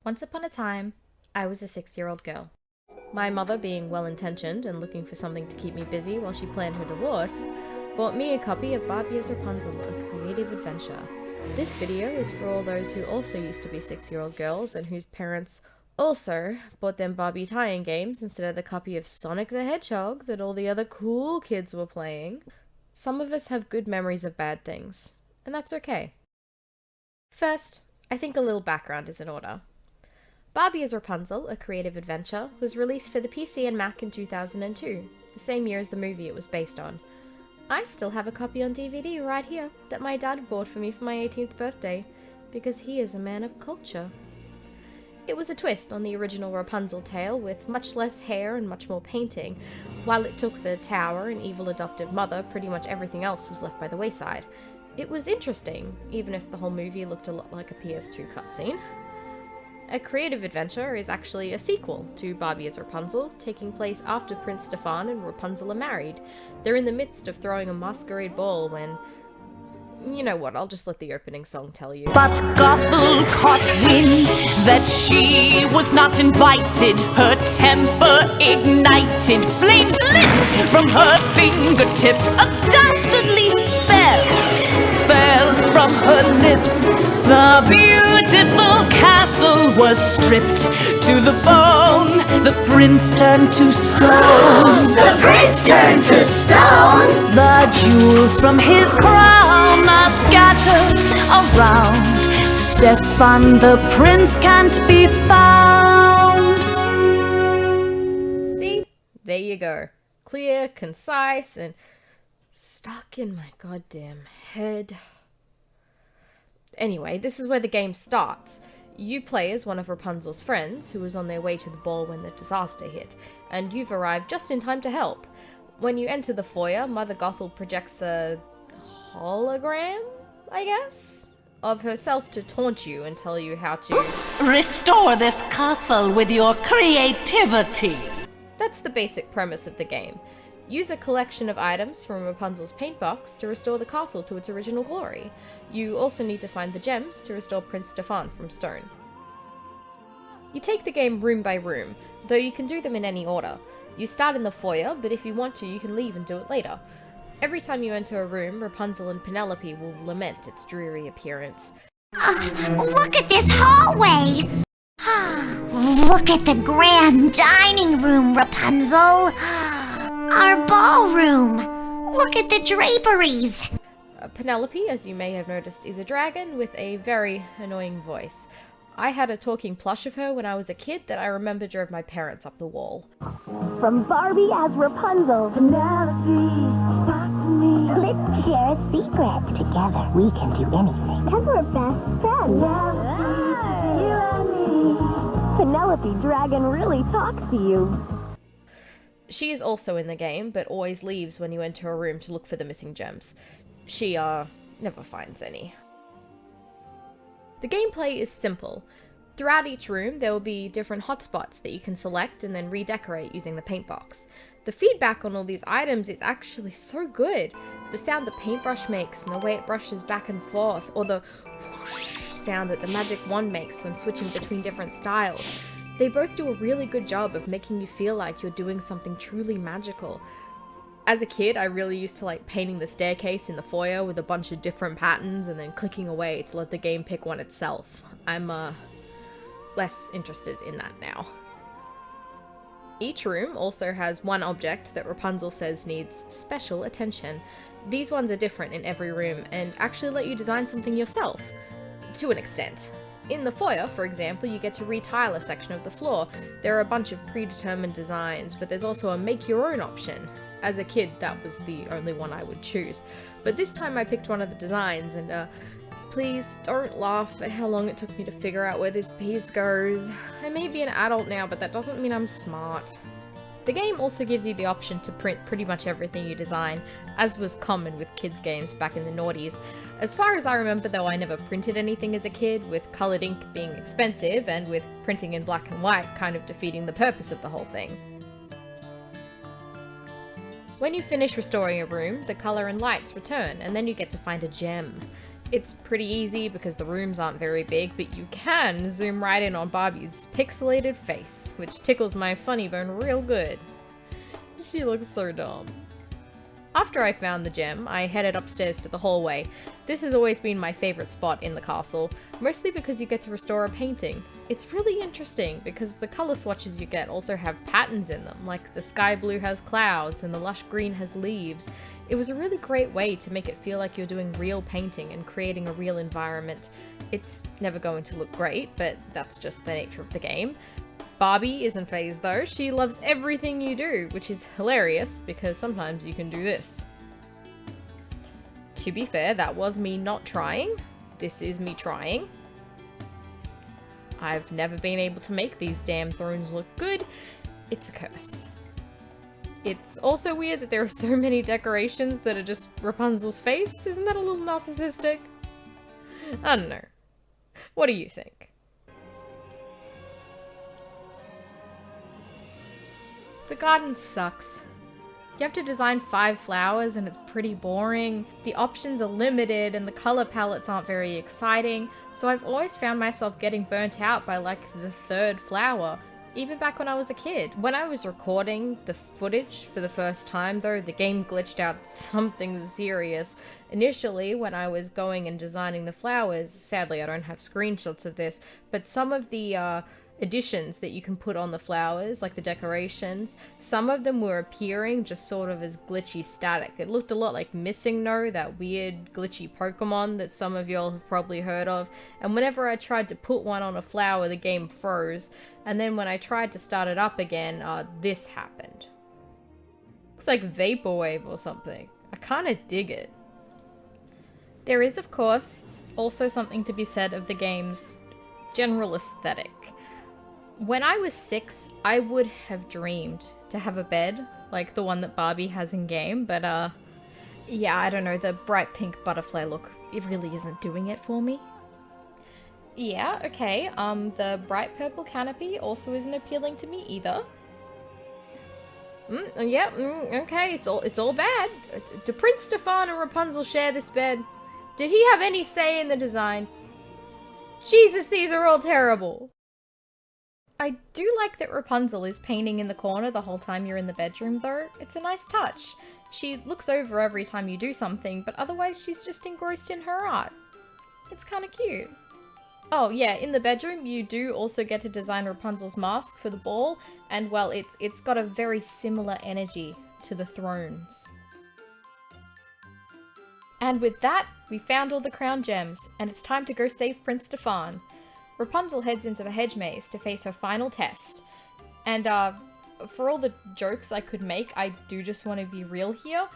Once upon a time, I was a 6-year-old girl. My mother, being well-intentioned and looking for something to keep me busy while she planned her divorce, bought me a copy of Barbie as Rapunzel, a creative adventure. This video is for all those who also used to be 6-year-old girls and whose parents also bought them Barbie tie-in games instead of the copy of Sonic the Hedgehog that all the other cool kids were playing. Some of us have good memories of bad things, and that's okay. First, I think a little background is in order. Barbie as Rapunzel, a creative adventure, was released for the PC and Mac in 2002, the same year as the movie it was based on. I still have a copy on DVD right here that my dad bought for me for my 18th birthday, because he is a man of culture. It was a twist on the original Rapunzel tale with much less hair and much more painting. While it took the tower and evil adoptive mother, pretty much everything else was left by the wayside. It was interesting, even if the whole movie looked a lot like a PS2 cutscene. A creative adventure is actually a sequel to Barbie as Rapunzel, taking place after Prince Stefan and Rapunzel are married. They're in the midst of throwing a masquerade ball when... You know what, I'll just let the opening song tell you. But Gothel caught wind that she was not invited. Her temper ignited, flames lit from her fingertips. A dastardly spell fell from her lips. The beautiful castle was stripped to the bone. The prince turned to stone. The prince turned to stone. The jewels from his crown are scattered around. Stefan the prince can't be found. See? There you go. Clear, concise, and stuck in my goddamn head. Anyway, this is where the game starts. You play as one of Rapunzel's friends who was on their way to the ball when the disaster hit, and you've arrived just in time to help. When you enter the foyer, Mother Gothel projects a hologram, I guess, of herself to taunt you and tell you how to Restore this castle with your creativity. That's the basic premise of the game. Use a collection of items from Rapunzel's paint box to restore the castle to its original glory. You also need to find the gems to restore Prince Stefan from stone. You take the game room by room, though you can do them in any order. You start in the foyer, but if you want to, you can leave and do it later. Every time you enter a room, Rapunzel and Penelope will lament its dreary appearance. Look at this hallway! Look at the grand dining room, Rapunzel! Our ballroom! Look at the draperies! Penelope, as you may have noticed, is a dragon with a very annoying voice. I had a talking plush of her when I was a kid that I remember drove my parents up the wall. From Barbie as Rapunzel, Penelope, talk to me. Let's share a secret. Together, we can do anything. Because we're best friends. You and me. Penelope Dragon really talks to you. She is also in the game, but always leaves when you enter a room to look for the missing gems. She, never finds any. The gameplay is simple. Throughout each room, there will be different hotspots that you can select and then redecorate using the paint box. The feedback on all these items is actually so good. The sound the paintbrush makes and the way it brushes back and forth, or the whoosh sound that the magic wand makes when switching between different styles. They both do a really good job of making you feel like you're doing something truly magical. As a kid, I really used to like painting the staircase in the foyer with a bunch of different patterns and then clicking away to let the game pick one itself. I'm, less interested in that now. Each room also has one object that Rapunzel says needs special attention. These ones are different in every room and actually let you design something yourself, to an extent. In the foyer, for example, you get to retile a section of the floor. There are a bunch of predetermined designs, but there's also a make-your-own option. As a kid, that was the only one I would choose. But this time I picked one of the designs, and please don't laugh at how long it took me to figure out where this piece goes. I may be an adult now, but that doesn't mean I'm smart. The game also gives you the option to print pretty much everything you design, as was common with kids' games back in the noughties. As far as I remember though, I never printed anything as a kid, with coloured ink being expensive and with printing in black and white kind of defeating the purpose of the whole thing. When you finish restoring a room, the colour and lights return, and then you get to find a gem. It's pretty easy because the rooms aren't very big, but you can zoom right in on Barbie's pixelated face, which tickles my funny bone real good. She looks so dumb. After I found the gem, I headed upstairs to the hallway. This has always been my favourite spot in the castle, mostly because you get to restore a painting. It's really interesting because the colour swatches you get also have patterns in them, like the sky blue has clouds and the lush green has leaves. It was a really great way to make it feel like you're doing real painting and creating a real environment. It's never going to look great, but that's just the nature of the game. Barbie isn't fazed though. She loves everything you do, which is hilarious because sometimes you can do this. To be fair, that was me not trying. This is me trying. I've never been able to make these damn thrones look good. It's a curse. It's also weird that there are so many decorations that are just Rapunzel's face. Isn't that a little narcissistic? I don't know. What do you think? The garden sucks. You have to design 5 flowers and it's pretty boring. The options are limited and the color palettes aren't very exciting, so I've always found myself getting burnt out by like the 3rd flower, even back when I was a kid. When I was recording the footage for the first time though, the game glitched out something serious. Initially, when I was going and designing the flowers, sadly I don't have screenshots of this, but some of the additions that you can put on the flowers, like the decorations, some of them were appearing just sort of as glitchy static. It looked a lot like Missing No, that weird glitchy Pokemon that some of y'all have probably heard of, and whenever I tried to put one on a flower, the game froze, and then when I tried to start it up again, this happened. Looks like Vaporwave or something. I kinda dig it. There is, of course, also something to be said of the game's general aesthetic. When I was 6, I would have dreamed to have a bed, like the one that Barbie has in game, but yeah, I don't know, the bright pink butterfly look, it really isn't doing it for me. Yeah, okay, the bright purple canopy also isn't appealing to me either. Okay, it's all bad. Do Prince Stefan and Rapunzel share this bed? Did he have any say in the design? Jesus, these are all terrible. I do like that Rapunzel is painting in the corner the whole time you're in the bedroom though. It's a nice touch. She looks over every time you do something, but otherwise she's just engrossed in her art. It's kinda cute. Oh yeah, in the bedroom you do also get to design Rapunzel's mask for the ball, and well, it's got a very similar energy to the thrones. And with that, we found all the crown gems, and it's time to go save Prince Stefan. Rapunzel heads into the hedge maze to face her final test. And for all the jokes I could make, I do just want to be real here.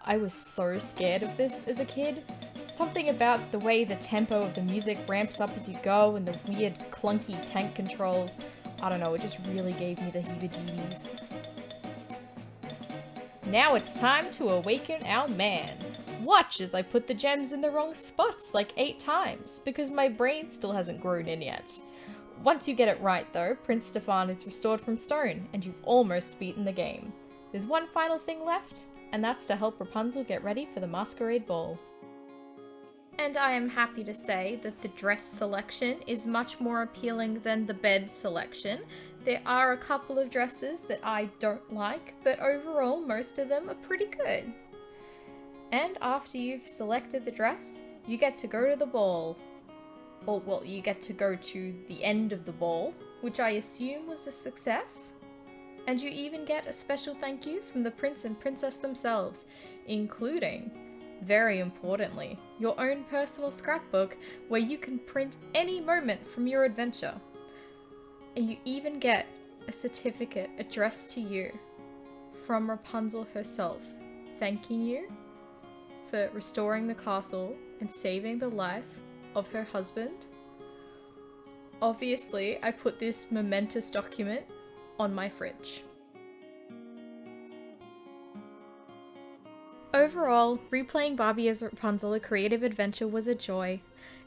I was so scared of this as a kid. Something about the way the tempo of the music ramps up as you go and the weird clunky tank controls. I don't know, it just really gave me the heebie-jeebies. Now it's time to awaken our man. Watch as I put the gems in the wrong spots like 8 times, because my brain still hasn't grown in yet. Once you get it right though, Prince Stefan is restored from stone, and you've almost beaten the game. There's one final thing left, and that's to help Rapunzel get ready for the masquerade ball. And I am happy to say that the dress selection is much more appealing than the bed selection. There are a couple of dresses that I don't like, but overall most of them are pretty good. And after you've selected the dress, you get to go to the ball. Or, well, you get to go to the end of the ball, which I assume was a success. And you even get a special thank you from the prince and princess themselves, including, very importantly, your own personal scrapbook where you can print any moment from your adventure. And you even get a certificate addressed to you from Rapunzel herself, thanking you for restoring the castle and saving the life of her husband. Obviously, I put this momentous document on my fridge. Overall, replaying Barbie as Rapunzel: A Creative Adventure was a joy.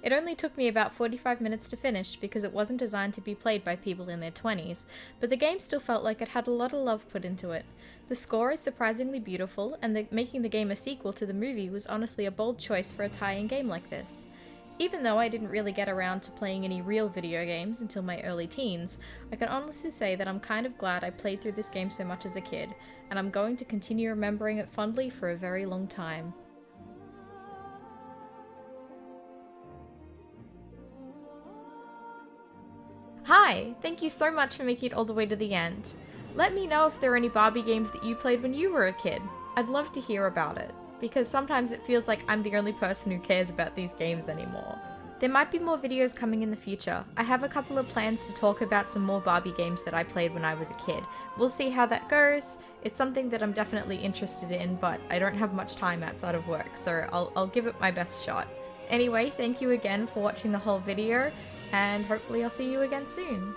It only took me about 45 minutes to finish because it wasn't designed to be played by people in their 20s, but the game still felt like it had a lot of love put into it. The score is surprisingly beautiful, and making the game a sequel to the movie was honestly a bold choice for a tie-in game like this. Even though I didn't really get around to playing any real video games until my early teens, I can honestly say that I'm kind of glad I played through this game so much as a kid, and I'm going to continue remembering it fondly for a very long time. Hi! Thank you so much for making it all the way to the end. Let me know if there are any Barbie games that you played when you were a kid. I'd love to hear about it, because sometimes it feels like I'm the only person who cares about these games anymore. There might be more videos coming in the future. I have a couple of plans to talk about some more Barbie games that I played when I was a kid. We'll see how that goes. It's something that I'm definitely interested in, but I don't have much time outside of work, so I'll give it my best shot. Anyway, thank you again for watching the whole video, and hopefully I'll see you again soon.